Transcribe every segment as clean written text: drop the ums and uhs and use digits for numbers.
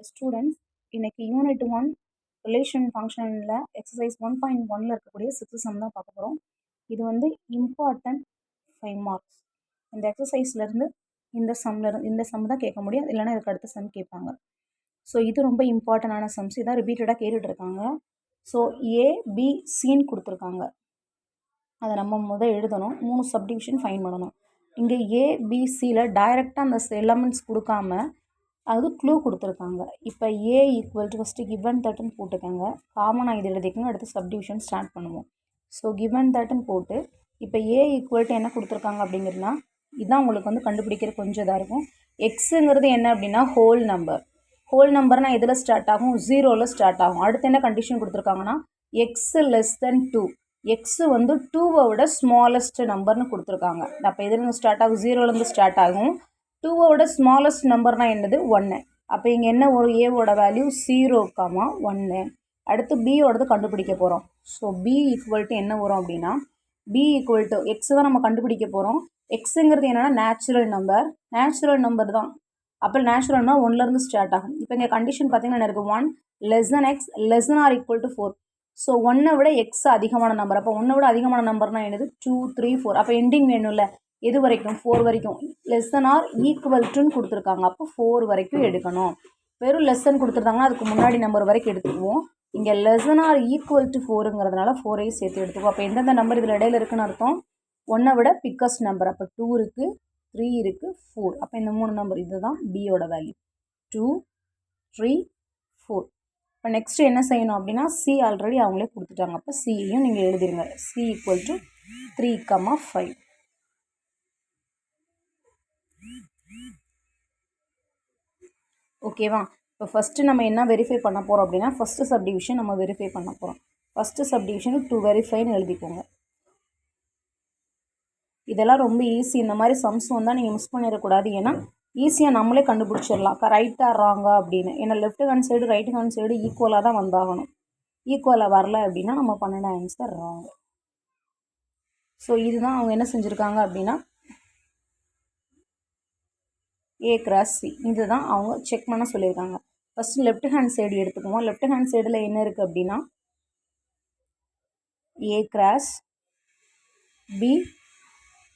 Students இன்னைக்கு unit 1 relation ஃபங்க்ஷனில் exercise 1.1ல் இருக்கக்கூடிய 6th சம் தான் பார்க்க போகிறோம். இது வந்து இம்பார்ட்டன்ட் 5 மார்க்ஸ். இந்த எக்ஸசைஸ்லேருந்து இந்த சம் தான் கேட்க முடியும், இல்லைனா இதுக்கு அடுத்த சம் கேட்பாங்க. ஸோ இது ரொம்ப இம்பார்ட்டண்டான சம்ஸ், இதான் ரிப்பீட்டடாக கேட்டுட்ருக்காங்க. ஸோ ஏபிசின்னு கொடுத்துருக்காங்க, அதை நம்ம முதல் எழுதணும். 3 சப்டிவிஷன் ஃபைன் பண்ணணும். இங்கே ஏபிசியில் டைரெக்டாக அந்த எலமெண்ட்ஸ் கொடுக்காம அது க்ளூ கொடுத்துருக்காங்க. இப்போ ஏ ஈக்குவல் டு ஃபஸ்ட்டு கிவன் தட்டுன்னு போட்டுக்கோங்க, காமனாக இது எழுதிக்கோங்க. அடுத்து சப்டிவிஷன் ஸ்டார்ட் பண்ணுவோம். ஸோ கிவன் தட்டுன்னு போட்டு இப்போ ஏ ஈக்குவல் டு என்ன கொடுத்துருக்காங்க அப்படிங்கிறதுனா இதுதான் உங்களுக்கு வந்து கண்டுபிடிக்கிற கொஞ்சம் இதாக இருக்கும். எக்ஸுங்கிறது என்ன அப்படின்னா ஹோல் நம்பர்னால் எதில் ஸ்டார்ட் ஆகும்? 0ல் ஸ்டார்ட் ஆகும். அடுத்து என்ன கண்டிஷன் கொடுத்துருக்காங்கன்னா எக்ஸு லெஸ் தென் 2, எக்ஸு வந்து 2வை விட ஸ்மாலஸ்ட் நம்பர்னு கொடுத்துருக்காங்க. அப்போ எதுலேருந்து ஸ்டார்ட் ஆகும்? 0லேருந்து ஸ்டார்ட் ஆகும். 2வோட ஸ்மாலஸ்ட் நம்பர்னால் என்னது? 1. அப்போ இங்கே என்ன ஒரு ஏவோட வேல்யூ 0,1. அடுத்து பியோடது கண்டுபிடிக்க போகிறோம். ஸோ பி ஈக்குவல் டு என்ன வரும் அப்படின்னா பி ஈக்குவல் டு எக்ஸ் தான் நம்ம கண்டுபிடிக்க போகிறோம். எக்ஸுங்கிறது என்னென்னா நேச்சுரல் நம்பர் தான். அப்போ நேச்சுரல்னால் 1லேருந்து ஸ்டார்ட் ஆகும். இப்போ இங்கே கண்டிஷன் பார்த்தீங்கன்னா என்ன இருக்குது? 1 less than x less than or equal to 4. So 1ஐ விட எக்ஸ் அதிகமான நம்பர். அப்போ 1ஐ விட அதிகமான நம்பர்னால் என்னது? 2, 3, 4. அப்போ எண்டிங் வேணும்ல, எது வரைக்கும்? 4 வரைக்கும். லெஸ் தென் ஆர் ஈக்குவல் டுன்னு கொடுத்துருக்காங்க, அப்போ 4 வரைக்கும் எடுக்கணும். வெறும் லெஸ் தென் கொடுத்துருந்தாங்கன்னா அதுக்கு முன்னாடி நம்பர் வரைக்கும் எடுத்துக்குவோம். இங்கே less than or equal to 4ங்கிறதுனால 4ஐயும் சேர்த்து எடுத்துக்குவோம். அப்போ எந்தெந்த நம்பர் இதில் இடையில இருக்குன்னு அர்த்தம்? 1ஐ விட பிக்கஸ்ட் நம்பர். அப்போ 2 இருக்குது, 3 இருக்குது, 4. அப்போ இந்த 3 நம்பர் இதுதான் பியோட வேல்யூ 2, 3, 4. இப்போ நெக்ஸ்ட்டு என்ன செய்யணும் அப்படின்னா சி ஆல்ரெடி அவங்களே கொடுத்துட்டாங்க. அப்போ சியையும் நீங்கள் எழுதிருங்க. C equal to 3,5. ஓகேவா? இப்போ ஃபஸ்ட்டு நம்ம என்ன வெரிஃபை பண்ண போகிறோம் அப்படின்னா ஃபஸ்ட்டு சப்டிவிஷன் நம்ம வெரிஃபை பண்ண போகிறோம். ஃபஸ்ட்டு சப்டிவிஷன் டு வெரிஃபைன்னு எழுதிக்கோங்க. இதெல்லாம் ரொம்ப ஈஸி. இந்த மாதிரி சம்ஸ் வந்தால் நீங்கள் மிஸ் பண்ணிடக்கூடாது. ஏன்னா ஈஸியாக நம்மளே கண்டுபிடிச்சிடலாம் ரைட்டாக ராங்க அப்படின்னு. ஏன்னா left hand side right hand side ஈக்குவலாக தான் வந்தாகணும். ஈக்குவலாக வரல அப்படின்னா நம்ம பண்ணின ஆன்சர் ராங்க. ஸோ இதுதான் அவங்க என்ன செஞ்சுருக்காங்க அப்படின்னா ஏ கிராஸ் சி, இதுதான் அவங்க செக் பண்ண சொல்லியிருக்காங்க. ஃபஸ்ட்டு லெஃப்ட் ஹேண்ட் சைடு எடுத்துக்குவோம். லெஃப்ட் ஹேண்ட் சைடில் என்ன இருக்குது அப்படின்னா A cross B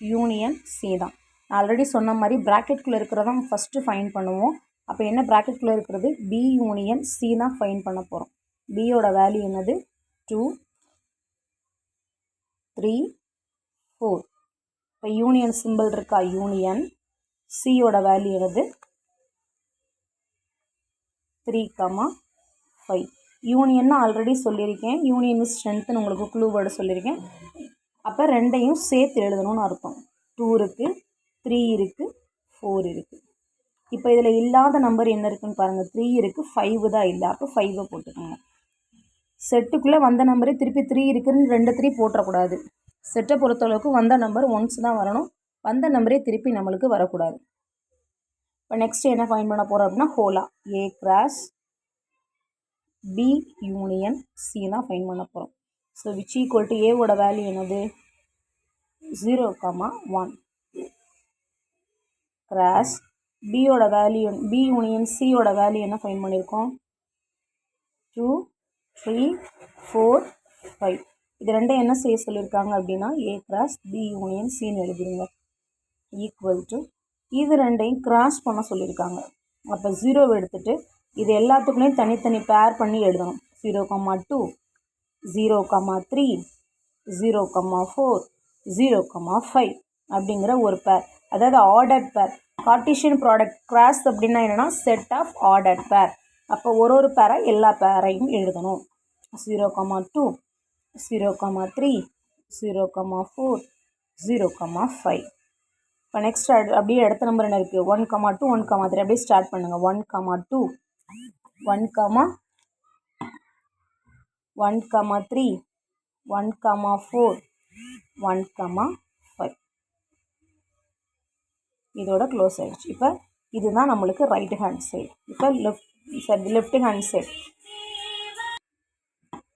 union C தான். நான் ஆல்ரெடி சொன்ன மாதிரி ப்ராக்கெட்குள்ளே இருக்கிறதான் ஃபஸ்ட்டு ஃபைன் பண்ணுவோம். அப்போ என்ன ப்ராக்கெட்குள்ளே இருக்கிறது? பி யூனியன் சி தான் ஃபைன் பண்ண போகிறோம். பியோட வேல்யூ என்னது? 2, 3, 4. இப்போ யூனியன் சிம்பிள் இருக்கா? யூனியன். சியோட வேல்யூ என்னது? 3,5. யூனியன் ஆல்ரெடி சொல்லியிருக்கேன். யூனியன் ஸ்ட்ரென்த்துன்னு உங்களுக்கு க்ளூ வேர்டு சொல்லியிருக்கேன். அப்போ ரெண்டையும் சேர்த்து எழுதணும்னு அர்த்தம். 2 இருக்குது, 3 இருக்குது, 4 இருக்குது. இப்போ இதில் இல்லாத நம்பர் என்ன இருக்குதுன்னு பாருங்கள். 3 இருக்குது, 5 தான் இல்லை. அப்போ 5ஐ போட்டுக்கோங்க. செட்டுக்குள்ளே வந்த நம்பரே திருப்பி 3 இருக்குதுன்னு 2 3 போட்டுறக்கூடாது. செட்டை பொறுத்தளவுக்கு வந்த நம்பர் ஒன்ஸ் தான் வரணும். வந்த நம்பரே திருப்பி நம்மளுக்கு வரக்கூடாது. இப்போ நெக்ஸ்ட்டு என்ன ஃபைன் பண்ண போகிறோம் அப்படின்னா ஹோலா A cross B union C தான் ஃபைன் பண்ண போகிறோம். ஸோ விச் ஈக்குவல் டு ஏவோட வேல்யூ என்னது? 0,1 கிராஸ் பியோட வேல்யூ பி யூனியன் சியோட வேல்யூ என்ன ஃபைன் பண்ணியிருக்கோம்? 2, 3, 4, 5. இது ரெண்டும் என்ன செய்ய சொல்லியிருக்காங்க அப்படின்னா ஏ கிராஸ் பி யூனியன் சின்னு எழுதிடுங்க. ஈக்குவல் டு இது ரெண்டையும் கிராஸ் பண்ண சொல்லியிருக்காங்க. அப்போ 0 எடுத்துகிட்டு இது எல்லாத்துக்குமே தனித்தனி பேர் பண்ணி எழுதணும். 0,2, 0,3, 0,4, 0,5 அப்படிங்கிற ஒரு பேர், அதாவது ஆர்டர்ட் பேர். கார்ட்டீசியன் ப்ராடக்ட் கிராஸ் அப்படின்னா என்னென்னா செட் ஆஃப் ஆர்டர்ட் பேர். அப்போ ஒரு பேரை எல்லா பேரையும் எழுதணும். 0,2, 0,3, 0,4, 0,5. இப்போ நெக்ஸ்ட் அப்படியே அடுத்த நம்பர் என்ன இருக்குது? 1,2, 1,3. அப்படியே ஸ்டார்ட் பண்ணுங்கள். 1,2, 1,3, 1,4, 1,5. இதோட க்ளோஸ் ஆகிடுச்சு. இப்போ இதுதான் நம்மளுக்கு ரைட் ஹேண்ட் சைடு. இப்போ லெஃப்ட் ஹேண்ட் சைடு.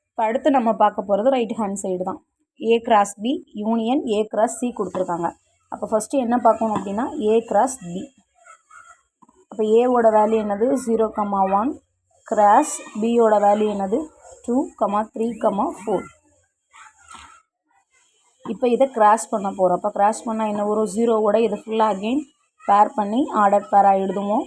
இப்போ அடுத்து நம்ம பார்க்க போகிறது ரைட் ஹேண்ட் சைடு தான். A cross B union A cross C கொடுத்துருக்காங்க. அப்போ ஃபஸ்ட்டு என்ன பார்க்கணும் அப்படின்னா ஏ கிராஸ் பி. அப்போ ஏவோட வேல்யூ என்னது 0,1, கிராஸ் பியோட வேல்யூ என்னது 2, 3, 4. இப்போ இதை கிராஸ் பண்ண போகிறோம். அப்போ கிராஸ் பண்ணால் என்ன வரும், 0வோட இது ஃபுல்லாக அகெயின் பேர் பண்ணி ஆர்டர் பேராக எழுதுவோம்.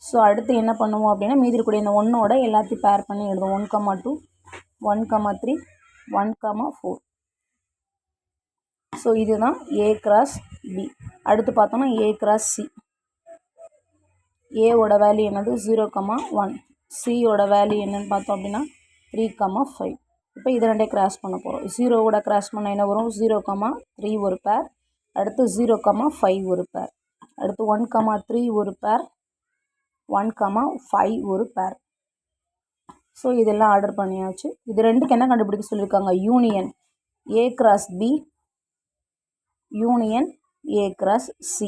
ஸோ அடுத்து என்ன பண்ணுவோம் அப்படின்னா மீதி இருக்கக்கூடிய இந்த 1ஓட எல்லாத்தையும் பேர் பண்ணி எழுதுவோம். 1,2, 1,3, 1,4. ஸோ இதுதான் ஏ கிராஸ் பி. அடுத்து பார்த்தோம்னா ஏ கிராஸ் சி. ஏவோட வேல்யூ என்னது 0,1, சியோட வேல்யூ என்னன்னு பார்த்தோம் அப்படின்னா 3,5. இப்போ இது ரெண்டே கிராஸ் பண்ண போகிறோம். 0ஓட கிராஸ் பண்ண என்ன வரும், 0,3 ஒரு பேர், அடுத்து 0,5 ஒரு பேர், அடுத்து 1,3 ஒரு பேர், 1,5 ஒரு பேர். ஸோ இதெல்லாம் ஆர்டர் பண்ணியாச்சு. இது ரெண்டுக்கு என்ன கண்டுபிடிக்க சொல்லியிருக்காங்க, union A cross B union A cross C.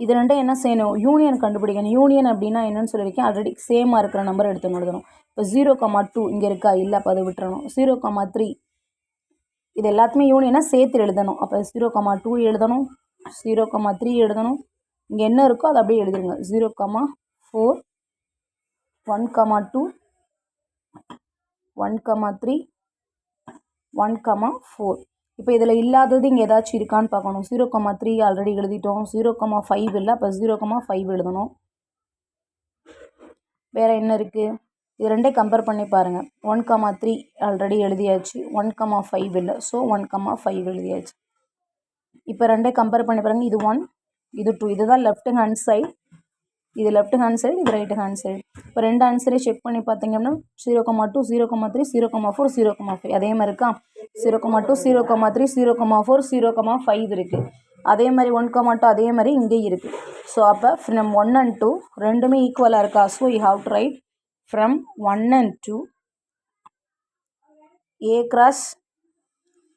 இது ரெண்டும் என்ன செய்யணும், யூனியன் கண்டுபிடிக்கணும். யூனியன் அப்படின்னா என்னன்னு சொல்லியிருக்கேன் ஆல்ரெடி. சேமாக இருக்கிற நம்பர் எடுத்து எழுதணும். இப்போ 0,2 இங்கே இருக்கா, இல்லை, அப்போ அதை விட்டுறணும். 0,3 இது எல்லாத்துமே யூனியனாக சேர்த்து எழுதணும். அப்போ 0,2 எழுதணும், 0,3 எழுதணும். இங்கே என்ன இருக்கோ அதை அப்படியே எழுதிருங்க. 0,4, 1,2, 1,3, 1,4. இப்போ இதில் இல்லாதது இங்கே ஏதாச்சும் இருக்கான்னு பார்க்கணும். 0,3 ஆல்ரெடி எழுதிட்டோம். 0,5 இல்லை, அப்போ 0,5 எழுதணும். வேறு என்ன இருக்குது, இது ரெண்டே கம்பேர் பண்ணி பாருங்கள். 1,3 ஆல்ரெடி எழுதியாச்சு, 1,5 இல்லை, ஸோ 1,5 எழுதியாச்சு. இப்போ ரெண்டே கம்பேர் பண்ணி பாருங்கள். இது 1, இது 2. இதுதான் லெஃப்ட் ஹேண்ட் சைடு, இது லெஃப்ட் ஹேண்ட் சைடு, இது ரைட் ஹேண்ட் சைடு. இப்போ ரெண்டு ஆன்சரே செக் பண்ணி பார்த்தீங்கன்னா 0,2, 0,3, 0,4, 0,5 அதே மாதிரி இருக்கா. 0,2, 0,3, 0,4, 0,5 இருக்குது. அதே மாதிரி 1,2 அதே மாதிரி இங்கே இருக்குது. ஸோ அப்போ ஃப்ரம் 1 and 2 ரெண்டுமே ஈக்குவலாக இருக்கா. So you have to write from 1 and 2 A cross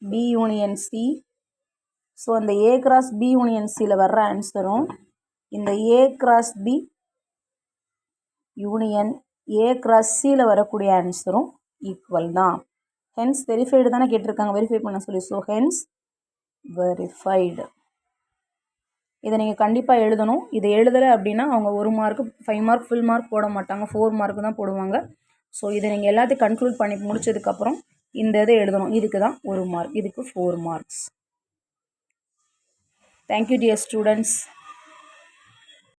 B union C. So அந்த ஏ கிராஸ் பி யூனியன் சியில் வர்ற ஆன்சரும் இந்த A cross B union A cross சியில் வரக்கூடிய ஆன்சரும் ஈக்குவல் தான். ஹென்ஸ் வெரிஃபைடு தானே கேட்டிருக்காங்க, வெரிஃபை பண்ண சொல்லி. So hence verified. இதை நீங்கள் கண்டிப்பாக எழுதணும். இதை எழுதலை அப்படின்னா அவங்க 1 மார்க்கு 5 மார்க் ஃபுல் மார்க் போட மாட்டாங்க, 4 மார்க்கு தான் போடுவாங்க. ஸோ இதை நீங்கள் எல்லாத்தையும் கன்க்ளூட் பண்ணி முடிச்சதுக்கப்புறம் இந்த இதை எழுதணும். இதுக்கு தான் 1 மார்க், இதுக்கு 4 மார்க்ஸ். Thank you dear students.